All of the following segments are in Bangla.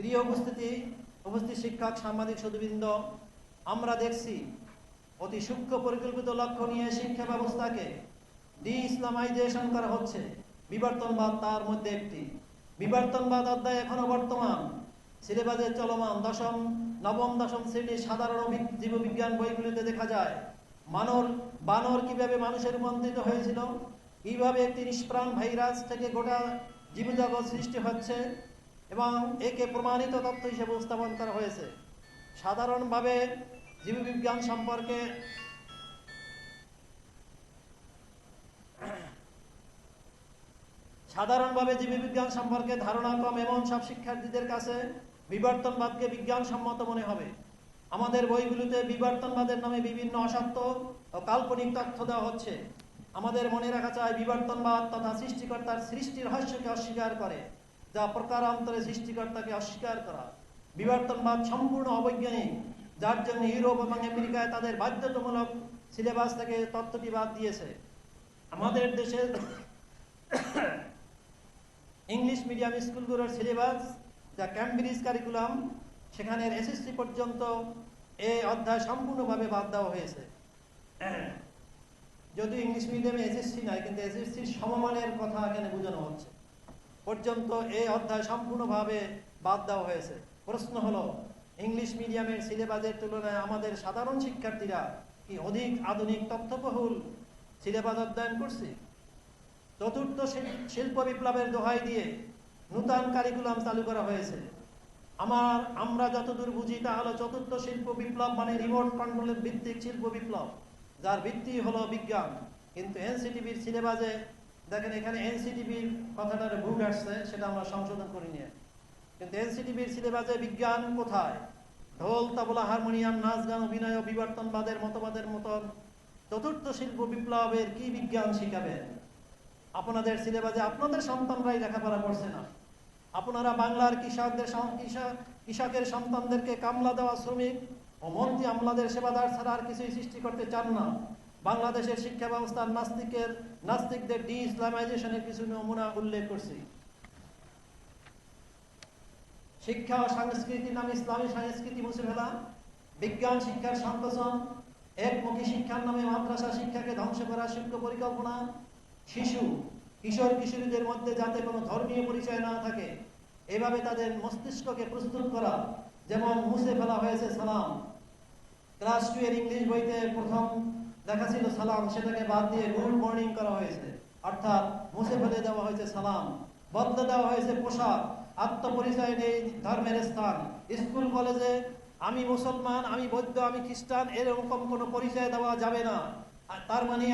প্রিয় উপস্থিত শিক্ষক, সাংবাদিক সুধীবৃন্দ, আমরা দেখছি অতি সূক্ষ্ম পরিকল্পিত লক্ষ্য নিয়ে শিক্ষা ব্যবস্থাকে ডি-ইসলামাইজেশন করা হচ্ছে। বিবর্তনবাদ তার মধ্যে একটি। বিবর্তনবাদ অধ্যায় এখনো বর্তমান, সিলেবাসে চলমান। নবম দশম শ্রেণীর সাধারণ জীববিজ্ঞান বইগুলিতে দেখা যায় বানর কিভাবে মানুষে রূপান্তরিত হয়েছিল, কিভাবে একটি নিষ্প্রাণ ভাইরাস থেকে গোটা জীবজগৎ সৃষ্টি হচ্ছে, এবং একে প্রমাণিত তথ্য হিসেবে উপস্থাপন করা হয়েছে। সাধারণভাবে জীববিজ্ঞান সম্পর্কে ধারণা কম এমন সব শিক্ষার্থীদের কাছে বিবর্তনবাদকে বিজ্ঞানসম্মত মনে হবে। আমাদের বইগুলিতে বিবর্তনবাদের নামে বিভিন্ন অসত্য ও কাল্পনিক তথ্য দেওয়া হচ্ছে। আমাদের মনে রাখা চাই, বিবর্তনবাদ তথা সৃষ্টিকর্তার সৃষ্টির রহস্যকে অস্বীকার করে, যা প্রকারান্তরে সৃষ্টিকর্তাকে অস্বীকার করা। বিবর্তনবাদ সম্পূর্ণ অবৈজ্ঞানিক, যার জন্য ইউরোপ এবং আমেরিকায় তাদের বাধ্যতামূলক সিলেবাস থেকে তত্ত্বটি বাদ দিয়েছে। আমাদের দেশের ইংলিশ মিডিয়াম স্কুলগুলোর সিলেবাস, যা ক্যামব্রিজ কারিকুলাম, সেখানে এসএসসি পর্যন্ত এই অধ্যায় সম্পূর্ণভাবে বাদ দেওয়া হয়েছে। যদিও ইংলিশ মিডিয়ামে এসএসসি নয়, কিন্তু এসএসসির সমমানের কথা এখানে বোঝানো হচ্ছে। পর্যন্ত এই অধ্যায় সম্পূর্ণভাবে বাদ দেওয়া হয়েছে। প্রশ্ন হলো, ইংলিশ মিডিয়ামের সিলেবাসের তুলনায় আমাদের সাধারণ শিক্ষার্থীরা কি অধিক আধুনিক তথ্যবহুল সিলেবাস অধ্যয়ন করছে? চতুর্থ শিল্প বিপ্লবের দোহাই দিয়ে নূতন কারিকুলাম চালু করা হয়েছে। আমরা যতদূর বুঝি তা হলো, চতুর্থ শিল্প বিপ্লব মানে রিমোট কন্ট্রোলের ভিত্তিক শিল্প বিপ্লব, যার ভিত্তি হলো বিজ্ঞান। কিন্তু এনসিটিভির সিলেবাসে দেখেন, এখানে এনসিটিভির কথাটার ভুল আসছে, সেটা আমরা সংশোধন করি নিয়ে। কিন্তু এনসিটিভির সিলেবাসে বিজ্ঞান কোথায়? ঢোল, তবলা, হারমোনিয়াম, নাচ, গান, অভিনয় ও বিবর্তনবাদের মতবাদের মতন চতুর্থ শিল্প বিপ্লবের কি বিজ্ঞান শিখাবেন? আপনাদের সিলেবাসে আপনাদের সন্তানরাই লেখাপড়া করছে না। আপনারা বাংলার কৃষকের সন্তানদেরকে কামলা দেওয়া শ্রমিক ও মন্ত্রী আমলাদের সেবাদার ছাড়া আর কিছুই সৃষ্টি করতে চান না। বাংলাদেশের শিক্ষা ব্যবস্থার নাস্তিকদের ডি-ইসলামাইজেশনের কিছু নমুনা উল্লেখ করছি। শিক্ষা ও সংস্কৃতির নামে ইসলামী সংস্কৃতি মুছে ফেলা, বিজ্ঞান শিক্ষার সংকোচন, একমুখী শিক্ষার নামে মাদ্রাসা শিক্ষাকে ধ্বংস করার সূক্ষ্ম পরিকল্পনা, কিশোর কিশোরীদের মধ্যে যাতে কোনো ধর্মীয় পরিচয় না থাকে, এভাবে তাদের মস্তিষ্ককে প্রস্তুত করা। যেমন মুছে ফেলা হয়েছে সালাম। ক্লাস 2 এর ইংলিশ বইতে প্রথম লেখা ছিল সালাম, সেটাকে বাদ দিয়ে গুড মর্নিং করা হয়েছে, অর্থাৎ মুছে ফেলে দেওয়া হয়েছে সালাম। বদলে দেওয়া হয়েছে পোশাক। আত্মপরিচয় নেই ধর্মের স্থান। স্কুল কলেজে আমি মুসলমান, আমি বৌদ্ধ, আমি খ্রিস্টান, এরকম কোনো পরিচয় দেওয়া যাবে না। তার মানে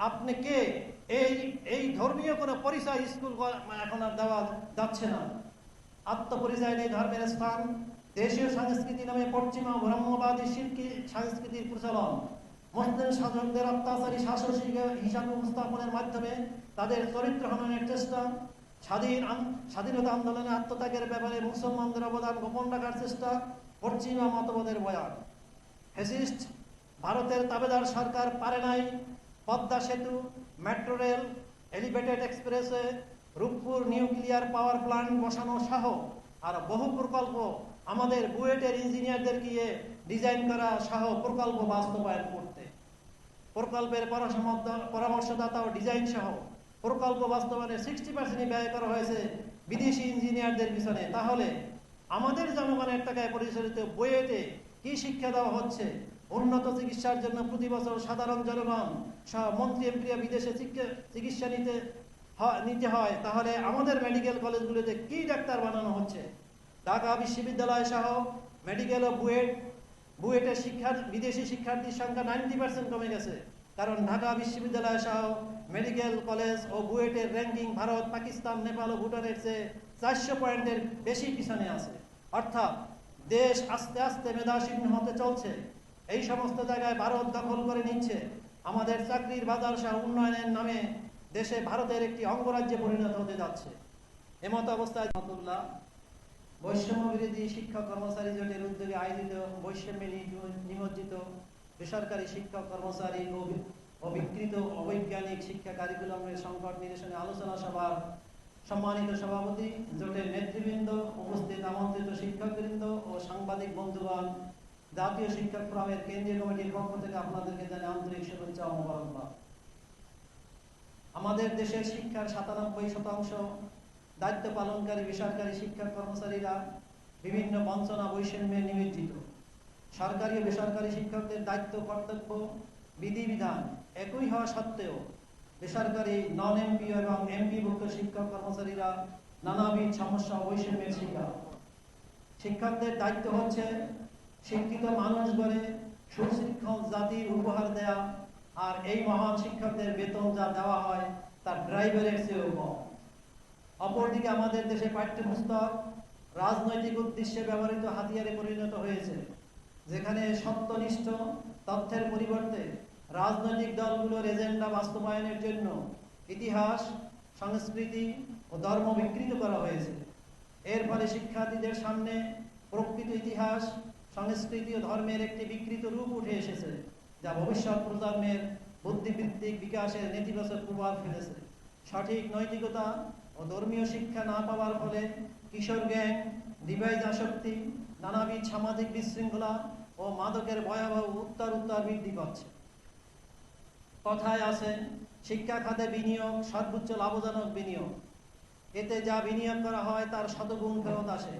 আপনি কে, এই ধর্মীয় কোনো পরিচয় স্কুল এখন আর দেওয়া যাচ্ছে না। আত্মপরিচয় নেই ধর্মের স্থান। দেশীয় সংস্কৃতি নামে পশ্চিমা ব্রহ্মবাদী শিল্পী সংস্কৃতির প্রচলন। মুসলিম শাসকদের অত্যাচারী শাসক হিসাবে উপস্থাপনের মাধ্যমে তাদের চরিত্র হননের চেষ্টা। স্বাধীনতা আন্দোলনে আত্মত্যাগের ব্যাপারে মুসলমানদের অবদান গোপন রাখার চেষ্টা। পশ্চিমা মতবাদের বয়ান। ফ্যাসিস্ট ভারতের তাবেদার সরকার পারে নাই পদ্মা সেতু, metro rail, elevated expressway, Rooppur nuclear power plant বসানো সহ আর বহু প্রকল্প আমাদের বুয়েটের ইঞ্জিনিয়ারদের গিয়ে ডিজাইন করা সহ প্রকল্প বাস্তবায়ন করতে। প্রকল্পের পরামর্শদাতা ও ডিজাইন সহ প্রকল্প বাস্তবায়নে 60% ব্যয় করা হয়েছে বিদেশি ইঞ্জিনিয়ারদের পিছনে। তাহলে আমাদের জনগণের টাকায় পরিচালিত বুয়েটে কি শিক্ষা দেওয়া হচ্ছে? উন্নত চিকিৎসার জন্য প্রতি বছর সাধারণ জনগণ সহ মন্ত্রী এমপিরা বিদেশে চিকিৎসা নিতে হয়, তাহলে আমাদের মেডিকেল কলেজগুলোতে কি ডাক্তার বানানো হচ্ছে? ঢাকা বিশ্ববিদ্যালয় সহ মেডিকেল ও বুয়েটের বিদেশি শিক্ষার্থীর সংখ্যা 90% কমে গেছে, কারণ ঢাকা বিশ্ববিদ্যালয় সহ মেডিকেল কলেজ ও বুয়েটের র্যাঙ্কিং ভারত, পাকিস্তান, নেপাল ও ভুটানের চেয়ে 400 পয়েন্টের বেশি পিছনে আছে। অর্থাৎ দেশ আস্তে আস্তে মেধাশূন্য হতে চলছে। এই সমস্ত জায়গায় ভারত দখল করে নিচ্ছে। আমাদের চাকরির বাজার সহ উন্নয়নের নামে দেশে ভারতের একটি অঙ্গরাজ্যে পরিণত হতে যাচ্ছে। এমত অবস্থায় বৈষম্য বিরোধী শিক্ষক কর্মচারী জোটের উদ্যোগে আয়োজিত বৈষম্যে নিমজ্জিত বেসরকারি শিক্ষক কর্মচারী ও বিকৃত অবৈজ্ঞানিক শিক্ষা কারিকুলামের সংকট নিরসনে আলোচনা সভার সম্মানিত সভাপতি, জোটের নেতৃবৃন্দ, উপস্থিত আমন্ত্রিত সাংবাদিক বন্ধুগণ, জাতীয় শিক্ষক ফোরামের কেন্দ্রীয় কমিটির পক্ষ থেকে আপনাদেরকে জানাই আন্তরিক শুভেচ্ছা ও মোবারকবাদ। আমাদের দেশের শিক্ষার ৯৭% দায়িত্ব পালনকারী বেসরকারি শিক্ষা কর্মচারীরা বিভিন্ন বঞ্চনা বৈষম্যে নিমজ্জিত। সরকারি ও বেসরকারি শিক্ষকদের দায়িত্ব, কর্তব্য, বিধিবিধান একই হওয়া সত্ত্বেও বেসরকারি নন এমপি এবং এমপিভুক্ত শিক্ষক কর্মচারীরা নানাবিধ সমস্যা ও বৈষম্যের শিকার। শিক্ষকদের দায়িত্ব হচ্ছে শিক্ষিত মানুষ গড়ে সুশিক্ষক জাতির উপহার দেয়া, আর এই মহান শিক্ষকদের বেতন যা দেওয়া হয় তার ড্রাইভারের চেয়েও কম। অপরদিকে আমাদের দেশে পাঠ্যপুস্তক রাজনৈতিক উদ্দেশ্যে ব্যবহৃত হাতিয়ারে পরিণত হয়েছে, যেখানে সত্যনিষ্ঠ তথ্যের পরিবর্তে রাজনৈতিক দলগুলোর এজেন্ডা বাস্তবায়নের জন্য ইতিহাস, সংস্কৃতি ও ধর্ম বিকৃত করা হয়েছে। এর ফলে শিক্ষার্থীদের সামনে প্রকৃত ইতিহাস, সংস্কৃতি ও ধর্মের একটি বিকৃত রূপ উঠে এসেছে, যা ভবিষ্যৎ প্রজন্মের বুদ্ধিবৃত্তিক বিকাশের নেতিবাচক প্রভাব ফেলেছে। সঠিক নৈতিকতা ও ধর্মীয় শিক্ষা না পাওয়ার ফলে কিশোর গ্যাং, ডিভাইস আসক্তি, নানাবিধ সামাজিক বিশৃঙ্খলা ও মাদকের ভয়াবহ উত্তর বৃদ্ধি পাচ্ছে। কথায় আছে, শিক্ষা খাতে বিনিয়োগ সর্বোচ্চ লাভজনক বিনিয়োগ। এতে যা বিনিয়োগ করা হয় তার শতগুণ ফেরত আসে।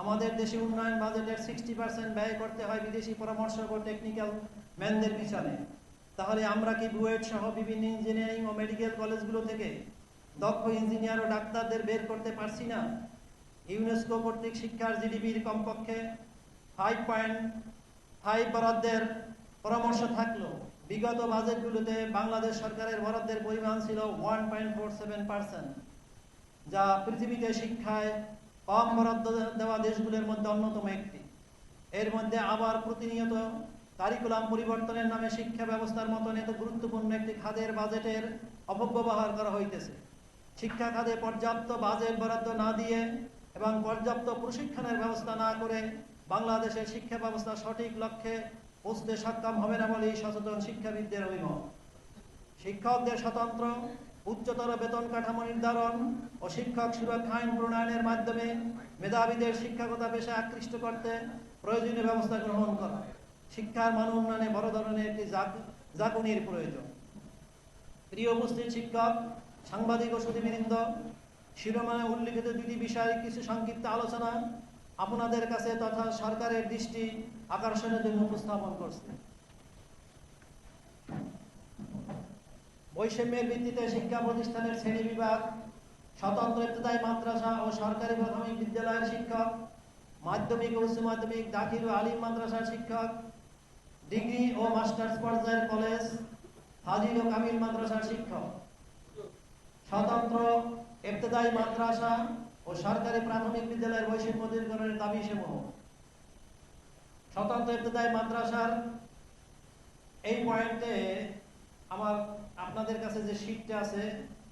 আমাদের দেশে উন্নয়ন বাজেটের 60% ব্যয় করতে হয় বিদেশি পরামর্শক ও টেকনিক্যাল ম্যানদের পিছনে। তাহলে আমরা কি বুয়েট সহ বিভিন্ন ইঞ্জিনিয়ারিং ও মেডিকেল কলেজগুলো থেকে দক্ষ ইঞ্জিনিয়ার ও ডাক্তারদের বের করতে পারছি না? ইউনেস্কো কর্তৃক শিক্ষার জিডিপির কমপক্ষে 5.5 বরাদ্দের পরামর্শ থাকলো বিগত বাজেটগুলোতে বাংলাদেশ সরকারের বরাদ্দের পরিমাণ ছিল 1.47%, যা পৃথিবীতে শিক্ষায় কম বরাদ্দ দেওয়া দেশগুলোর মধ্যে অন্যতম একটি। এর মধ্যে আবার প্রতিনিয়ত কারিকুলাম পরিবর্তনের নামে শিক্ষা ব্যবস্থার মতন এত গুরুত্বপূর্ণ একটি খাতের বাজেটের অপব্যবহার করা হইতেছে। শিক্ষা খাতে পর্যাপ্ত বাজেট বরাদ্দ না দিয়ে এবং পর্যাপ্ত প্রশিক্ষণের ব্যবস্থা না করে বাংলাদেশের শিক্ষা ব্যবস্থা সঠিক লক্ষ্যে পৌঁছতে সক্ষম হবে না বলেই সচেতন শিক্ষাবিদদের অভিমত। শিক্ষকদের স্বতন্ত্র উচ্চতর বেতন কাঠামো নির্ধারণ ও শিক্ষক সুরক্ষা আইন প্রণয়নের মাধ্যমে মেধাবীদের শিক্ষকতা পেশায় আকৃষ্ট করতে প্রয়োজনীয় ব্যবস্থা গ্রহণ করা। শিক্ষার মান উন্নয়নে বড় ধরনের একটি জাগুনির প্রয়োজন। প্রিয় উপস্থিত শিক্ষক, সাংবাদিক ও সুধীবৃন্দ, শিরোনামে উল্লিখিত দুটি বিষয়ে কিছু সংক্ষিপ্ত আলোচনা আপনাদের কাছে তথা সরকারের দৃষ্টি আকর্ষণের জন্য উপস্থাপন করছে। বৈষম্যের ভিত্তিতে শিক্ষা প্রতিষ্ঠানের শ্রেণী বিভাগ, স্বতন্ত্র ইবতেদায়ী মাদ্রাসা ও সরকারি প্রাথমিক বিদ্যালয়ের শিক্ষক, মাধ্যমিক ও উচ্চ মাধ্যমিক, দাখিল ও আলিম মাদ্রাসার শিক্ষক, ডিগ্রি ও মাস্টার্স পর্যায়ের কলেজ, ফাজিল ও কামিল মাদ্রাসার শিক্ষক, স্বতন্ত্র ইবতেদায়ী মাদ্রাসা ও সরকারি প্রাথমিক বিদ্যালয়ের বৈষম্য দূরীকরণের দাবি সমূহ। স্বতন্ত্র ইবতেদায়ী মাদ্রাসার এই পয়েন্টে আপনাদের কাছে যে শীটটা আছে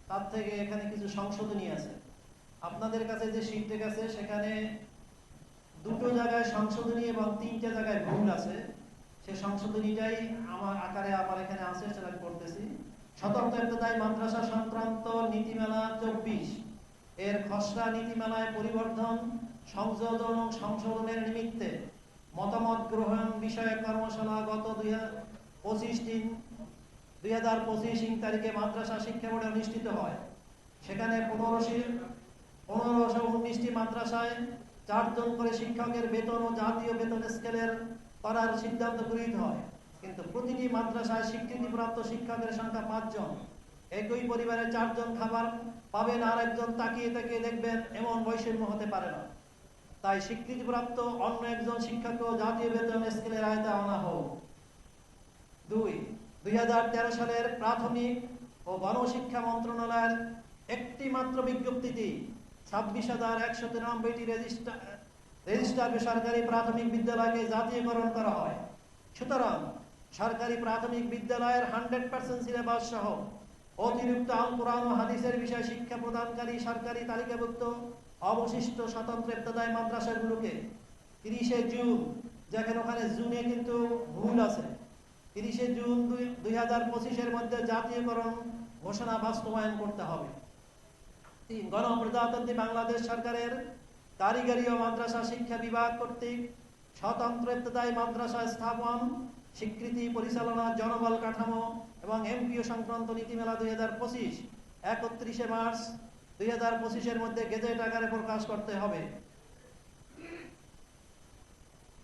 তার থেকে এখানে কিছু সংশোধনী আছে। আপনাদের কাছে যে শীটটা আছে সেখানে দুটো জায়গায় সংশোধনী এবং 3টে জায়গায় ভুল আছে। সেই সংশোধনীটাই আমার আকারে আমার এখানে আছে, সেটা আমি করতেছি। স্বতন্ত্র ইবতেদায়ী মাদ্রাসা সংক্রান্ত নীতিমালা 24 এর খসড়া নীতিমালায় পরিবর্তন, সংযোজন ও সংশোধনের নিমিত্তে মতামত গ্রহণ বিষয়ক কর্মশালা গত 2025 তারিখে মাদ্রাসা শিক্ষা বোর্ডে অনুষ্ঠিত হয়। সেখানে 1519টি মাদ্রাসায় 4 জন করে শিক্ষকের বেতন ও জাতীয় বেতন স্কেলের করার সিদ্ধান্ত গৃহীত হয়, কিন্তু প্রতিটি মাদ্রাসায় স্বীকৃতিপ্রাপ্ত শিক্ষকের সংখ্যা 5 জন। একই পরিবারে 4 জন খাবার পাবেন আর একজন তাকিয়ে তাকিয়ে দেখবেন, এমন বৈষম্য হতে পারে না। তাই স্বীকৃতিপ্রাপ্ত অন্য একজন শিক্ষককে জাতীয় বেতন স্কেলের আওতায় আনা হোক। 2013 সালের প্রাথমিক ও গণশিক্ষা মন্ত্রণালয়ের একটি মাত্র বিজ্ঞপ্তিতে 26,193টি রেজিস্টার বেসরকারি প্রাথমিক বিদ্যালয়কে জাতীয়করণ করা হয়। সুতরাং সরকারি প্রাথমিক বিদ্যালয়ের 100% সিলেবাস সহ অতিরিক্ত আল কোরআন ও হাদিসের বিষয় শিক্ষা প্রদানকারী সরকারি তালিকাভুক্ত অবশিষ্ট স্বতন্ত্র ইবতেদায়ী মাদ্রাসাগুলোকে 30 জুন, যেখানে ওখানে জুনে কিন্তু ভুল আছে, 30 জুন 2025 মধ্যে জাতীয়করণ ঘোষণা বাস্তবায়ন করতে হবে। গণপ্রজাতন্ত্রী বাংলাদেশ সরকারের কারিগরি ও মাদ্রাসা শিক্ষা বিভাগ কর্তৃক স্বতন্ত্র ইবতেদায়ী মাদ্রাসা স্থাপন, স্বীকৃতি, পরিচালনা, জনবল কাঠামো এবং এমপিও সংক্রান্ত নীতিমালা 2025 31 মার্চ 2025-এর মধ্যে গেজেট আকারে প্রকাশ করতে হবে।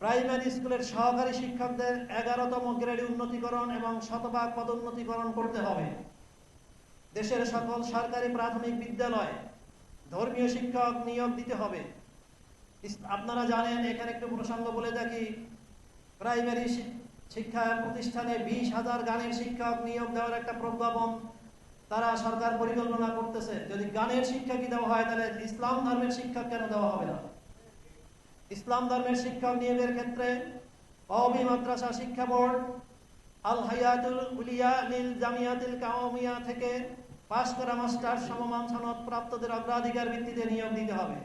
প্রাইমারি স্কুলের সহকারী শিক্ষকদের 11তম গ্রেড উন্নতিকরণ এবং শতভাগ পদোন্নতিকরণ করতে হবে। দেশের সকল সরকারি প্রাথমিক বিদ্যালয়ে ধর্মীয় শিক্ষক নিয়োগ দিতে হবে। আপনারা জানেন, এখানে একটু প্রসঙ্গ বলে থাকি, প্রাইমারি শিক্ষা প্রতিষ্ঠানে 20,000 গানের শিক্ষক নিয়োগ দেওয়ার একটা প্রজ্ঞাপন তারা সরকার পরিকল্পনা করতেছে। যদি গানের শিক্ষকই দেওয়া হয়, তাহলে ইসলাম ধর্মের শিক্ষক কেন দেওয়া হবে না? ইসলাম ধর্মের শিক্ষক নিয়োগের ক্ষেত্রে কওমি মাদ্রাসা শিক্ষা বোর্ড, আল হায়াতুল উলিয়া লিল জামিয়াতিল কাওমিয়া থেকে পাশ করা মাস্টার সমমান সনদ প্রাপ্তদের অগ্রাধিকার ভিত্তিতে নিয়োগ দিতে হবে।